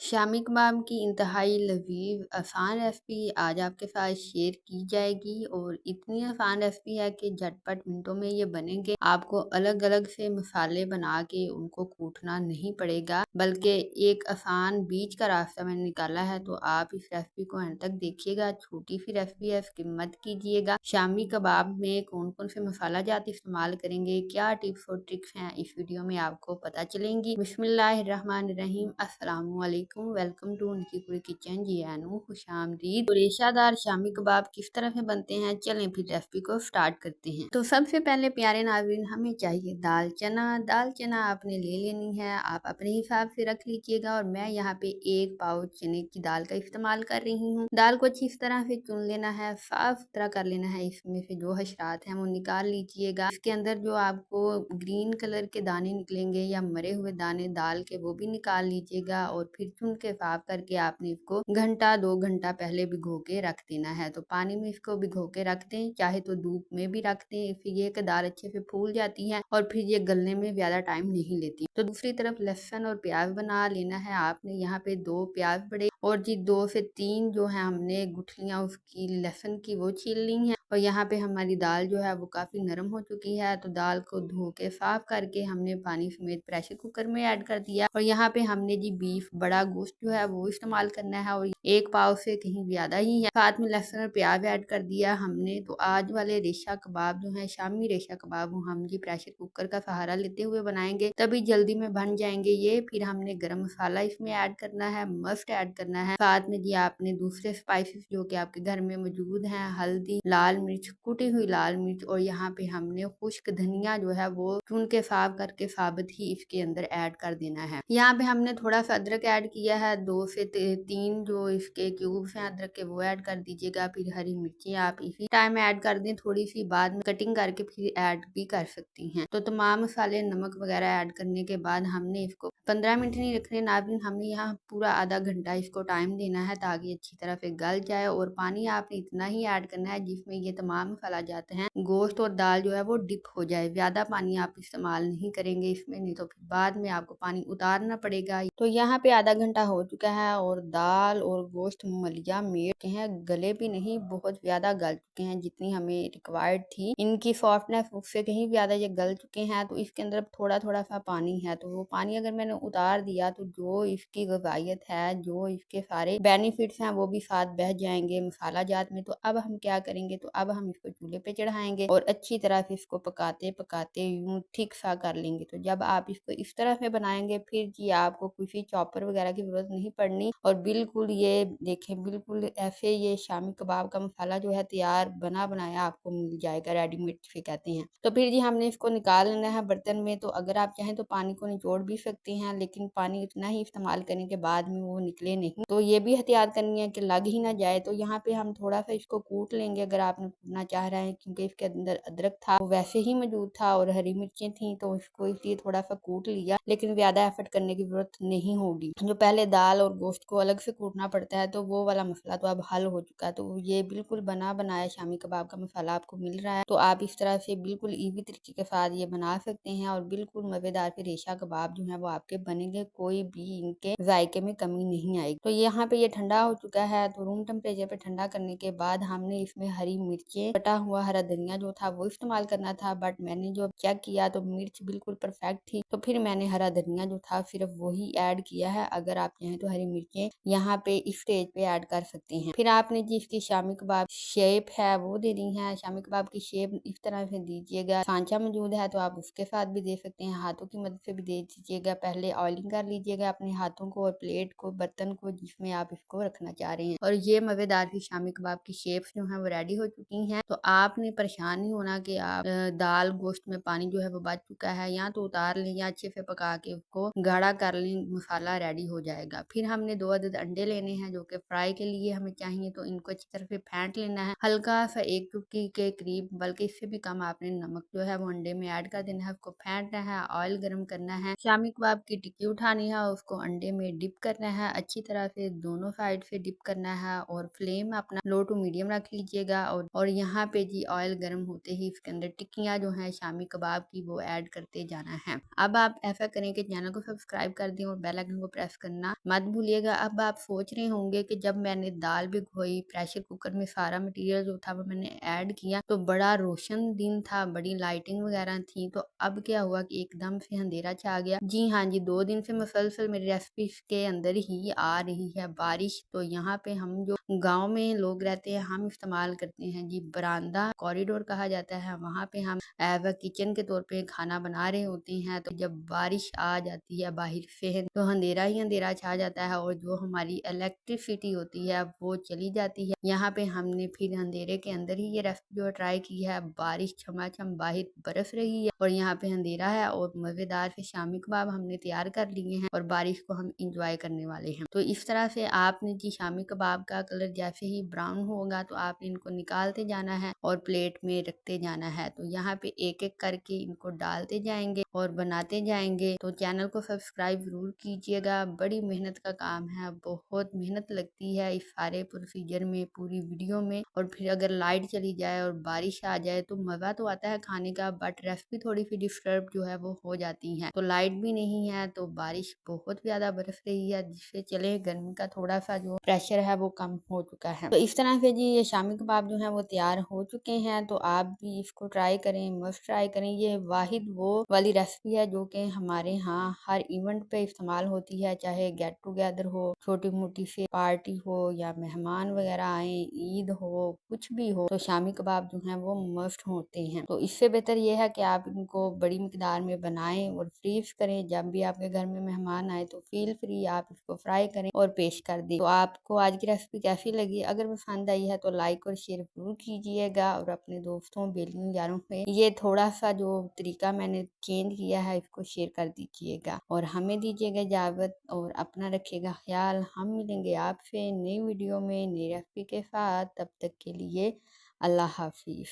शामी कबाब की इंतहाई लज़ीज़ आसान रेसिपी आज आपके साथ शेयर की जाएगी और इतनी आसान रेसिपी है कि झटपट मिनटों में ये बनेंगे। आपको अलग-अलग से मसाले बना के उनको कूटना नहीं पड़ेगा, बल्कि एक आसान बीच का रास्ता मैंने निकाला है। तो आप इस रेसिपी को अंत तक देखिएगा। छोटी सी रेसिपी है, स्किप मत कीजिएगा। शामी कबाब में कौन-कौन से मसाला जात इस्तेमाल करेंगे, क्या टिप्स और ट्रिक्स हैं, इस वीडियो में आपको पता चलेंगी। बिस्मिल्लाहिर्रहमानिर्रहीम, अस्सलाम वालेकुम, वेलकम टू उनकी पूरी किचन। जी आनू खुशामदीद। तो रेशादार शामी कबाब किस तरह से बनते हैं, चलें फिर रेसिपी को स्टार्ट करते हैं। तो सबसे पहले प्यारे नाज़रीन हमें चाहिए दाल चना। दाल चना आपने ले लेनी है, आप अपने हिसाब से रख लीजिएगा। और मैं यहाँ पे 1 पाउच चने की दाल का इस्तेमाल कर रही हूँ। दाल को अच्छी तरह से चुन लेना है, साफ सुथरा कर लेना है। इसमें से जो हशरात हैं वो निकाल लीजिएगा। इसके अंदर जो आपको ग्रीन कलर के दाने निकलेंगे या मरे हुए दाने दाल के, वो भी निकाल लीजिएगा। और फिर चुन के साफ करके आपने इसको घंटा 2 घंटा पहले भिगो के रख देना है। तो पानी में इसको भिगो के रख दें, चाहे तो धूप में भी रख दें। इससे ये कि दाल अच्छे से फूल जाती है और फिर ये गलने में ज्यादा टाइम नहीं लेती। तो दूसरी तरफ लहसुन और प्याज बना लेना है आपने। यहाँ पे 2 प्याज बड़े और जी 2 से 3 जो है हमने गुठलियां उसकी लहसुन की वो छील ली हैं। और यहाँ पे हमारी दाल जो है वो काफी नरम हो चुकी है। तो दाल को धो के साफ करके हमने पानी समेत प्रेशर कुकर में ऐड कर दिया। और यहाँ पे हमने जी बीफ बड़ा गोश्त जो है वो इस्तेमाल करना है और 1 पाव से कहीं ज्यादा ही है। साथ में लहसुन और प्याज ऐड कर दिया हमने। तो आज वाले रेशा कबाब जो है, शामी रेशा कबाब, वो हम जी प्रेशर कुकर का सहारा लेते हुए बनाएंगे, तभी जल्दी में बन जाएंगे ये। फिर हमने गरम मसाला इसमें ऐड करना है, मस्ट ऐड करना है। साथ में जी आपने दूसरे स्पाइसेस जो कि आपके घर में मौजूद हैं, हल्दी, लाल मिर्च, कुटी हुई लाल मिर्च, और यहाँ पे हमने खुश्क धनिया जो है वो चुन के साफ करके साबित ही इसके अंदर ऐड कर देना है। यहाँ पे हमने थोड़ा सा अदरक ऐड किया है, 2 से 3 जो इसके क्यूब्स हैं अदरक के, वो ऐड कर दीजिएगा। फिर हरी मिर्ची आप इसी टाइम ऐड कर दें, थोड़ी सी बाद में कटिंग करके फिर ऐड भी कर सकती हैं। तो तमाम मसाले, नमक वगैरह ऐड करने के बाद हमने इसको 15 मिनट नहीं रखने नाज़रीन, हमने यहाँ पूरा आधा घंटा इसको टाइम देना है ताकि अच्छी तरह से गल जाए। और पानी आपने इतना ही ऐड करना है जिसमें ये तमाम मसाला जाते हैं, गोश्त और दाल जो है वो डिप हो जाए। ज्यादा पानी आप इस्तेमाल नहीं करेंगे इसमें, नहीं तो फिर बाद में आपको पानी उतारना पड़ेगा। तो यहाँ पे आधा घंटा हो चुका है और दाल और गोश्त मलिया मेट के हैं, गले भी नहीं, बहुत ज्यादा गल चुके हैं जितनी हमें रिक्वायर्ड थी। इनकी सॉफ्टनेस उससे कहीं ज्यादा ये गल चुके हैं। तो इसके अंदर थोड़ा थोड़ा सा पानी है, तो वो पानी अगर मैंने उतार दिया तो जो इसकी ग़िज़ाइयत है, जो इसके सारे बेनिफिट्स हैं, वो भी साथ बह जाएंगे मसाला जात में। तो अब हम क्या करेंगे, तो अब हम इसको चूल्हे पे चढ़ाएंगे और अच्छी तरह से इसको पकाते पकाते यूं ठीक सा कर लेंगे। तो जब आप इसको इस तरह से बनाएंगे, फिर जी आपको किसी चॉपर वगैरह की जरूरत नहीं पड़नी। और बिल्कुल ये देखें, बिल्कुल ऐसे ये शामी कबाब का मसाला जो है तैयार बना बनाया आपको मिल जाएगा, रेडीमेड से कहते हैं। तो फिर जी हमने इसको निकाल लेना है बर्तन में। तो अगर आप चाहें तो पानी को निचोड़ भी सकते हैं, लेकिन पानी इतना ही इस्तेमाल करने के बाद में वो निकले नहीं, तो ये भी एहतियात करनी है कि लग ही ना जाए। तो यहाँ पे हम थोड़ा सा इसको कूट लेंगे अगर आपने कूटना चाह रहे हैं, क्योंकि इसके अंदर अदरक था वो वैसे ही मौजूद था और हरी मिर्चें थी, तो इसको इसलिए थोड़ा सा कूट लिया, लेकिन ज्यादा एफर्ट करने की जरूरत नहीं होगी। जो पहले दाल और गोश्त को अलग से कूटना पड़ता है, तो वो वाला मसला तो अब हल हो चुका है। तो ये बिल्कुल बना बनाया शामी कबाब का मसाला आपको मिल रहा है। तो आप इस तरह से बिल्कुल इजी तरीके के साथ ये बना सकते हैं और बिल्कुल मजेदार के रेशा कबाब जो है वो आपके बनेंगे, कोई भी इनके जायके में कमी नहीं आएगी। तो यहाँ पे ये ठंडा हो चुका है। तो रूम टेम्परेचर पे ठंडा करने के बाद हमने इसमें हरी मिर्चें, कटा हुआ हरा धनिया जो था वो इस्तेमाल करना था, बट मैंने जो चेक किया तो मिर्च बिल्कुल परफेक्ट थी, तो फिर मैंने हरा धनिया जो था सिर्फ वही ऐड किया है। अगर आप चाहें तो हरी मिर्चें यहाँ पे इस स्टेज पे ऐड कर सकते हैं। फिर आपने जिसकी शामी कबाब शेप है वो देनी है। शामी कबाब की शेप इस तरह से दीजिएगा। सांचा मौजूद है तो आप उसके साथ भी दे सकते हैं, हाथों की मदद से भी दे दीजिएगा। पहले ऑयलिंग कर लीजिएगा अपने हाथों को और प्लेट को, बर्तन को जिसमें आप इसको रखना चाह रहे हैं। और ये मजेदार सी शामी कबाब की शेप्स जो है वो रेडी हो चुकी हैं। तो आपने परेशान नहीं होना कि आप दाल गोश्त में पानी जो है वो बच चुका है, या तो उतार लें या अच्छे से पका के उसको गाढ़ा कर लें, मसाला रेडी हो जाएगा। फिर हमने 2 अदद अंडे लेने हैं जो कि फ्राई के लिए हमें चाहिए। तो इनको अच्छी तरह से फेंट लेना है, हल्का सा 1 चुटकी के करीब, बल्कि इससे भी कम आपने नमक जो है वो अंडे में ऐड कर देना है। उसको फेंटना है, ऑयल गर्म करना है, शामी कबाब की टिक्की उठानी है, उसको अंडे में डिप करना है, अच्छी तरह से दोनों साइड से डिप करना है और फ्लेम अपना लो टू मीडियम रख लीजिएगा। और यहाँ पे जी ऑयल गर्म होते ही इसके अंदर टिक्कियाँ जो है शामी कबाब की वो ऐड करते जाना है। अब आप ऐसा करें कि चैनल को सब्सक्राइब कर दें और बेल आइकन को प्रेस करना मत भूलिएगा। अब आप सोच रहे होंगे कि जब मैंने दाल भिगोई प्रेशर कुकर में सारा मटेरियल जो था वो मैंने ऐड किया तो बड़ा रोशन दिन था, बड़ी लाइटिंग वगैरह थी, तो अब क्या हुआ कि एकदम से अंधेरा छा गया। जी हाँ जी, 2 दिन से मुसलसल मेरी रेसिपी के अंदर ही आ रही है बारिश। तो यहाँ पे हम जो गांव में लोग रहते हैं हम इस्तेमाल करते हैं जी बरामदा, कॉरिडोर कहा जाता है, वहाँ पे हम एज अ किचन के तौर पे खाना बना रहे होते हैं। तो जब बारिश आ जाती है बाहर से तो अंधेरा ही अंधेरा छा जाता है और जो हमारी इलेक्ट्रिसिटी होती है वो चली जाती है। यहाँ पे हमने फिर अंधेरे के अंदर ही ये रेसिपी जो ट्राई की है। बारिश छमाछम बाहर बरस रही है और यहाँ पे अंधेरा है और मजेदार से शामी कबाब हमने तैयार कर लिए हैं और बारिश को हम इंजॉय करने वाले हैं। तो इस तरह से आपने जी शामी कबाब का कलर जैसे ही ब्राउन होगा तो आप इनको निकालते जाना है और प्लेट में रखते जाना है। तो यहाँ पे एक एक करके इनको डालते जाएंगे और बनाते जाएंगे। तो चैनल को सब्सक्राइब जरूर कीजिएगा, बड़ी मेहनत का काम है, बहुत मेहनत लगती है इस सारे प्रोसीजर में, पूरी वीडियो में। और फिर अगर लाइट चली जाए और बारिश आ जाए तो मजा तो आता है खाने का, बट रेसिपी थोड़ी सी डिस्टर्ब जो है वो हो जाती है। तो लाइट भी नहीं है तो बारिश बहुत ज्यादा बरस रही है, जिससे चले गर्मी का थोड़ा सा जो प्रेशर है वो कम हो चुका है। तो इस तरह से जी ये शामी कबाब जो है वो तैयार हो चुके हैं। तो आप भी इसको ट्राई करें, मस्ट ट्राई करें। ये वाहिद वो वाली रेसिपी है जो कि हमारे यहाँ हर इवेंट पे इस्तेमाल होती है, चाहे गेट टुगेदर हो, छोटी मोटी से पार्टी हो या मेहमान वगैरह आए, ईद हो, कुछ भी हो, तो शामी कबाब जो है वो मस्ट होते हैं। तो इससे बेहतर ये है कि आप इनको बड़ी मिकदार में बनाएं और फ्रीज करें। जब भी आपके घर में मेहमान आए तो फील फ्री आप इसको फ्राई करें और पेश कर दें। तो आपको आज की रेसिपी कैसी लगी? अगर पसंद आई है तो लाइक और शेयर जरूर कीजिएगा और अपने दोस्तों बेलियों यारों में ये थोड़ा सा जो तरीका मैंने चेंज किया है इसको शेयर कर दीजिएगा। और हमें दीजिएगा इजाजत और अपना रखिएगा ख्याल। हम मिलेंगे आपसे नई वीडियो में नई रेसिपी के साथ। तब तक के लिए अल्लाह हाफिज।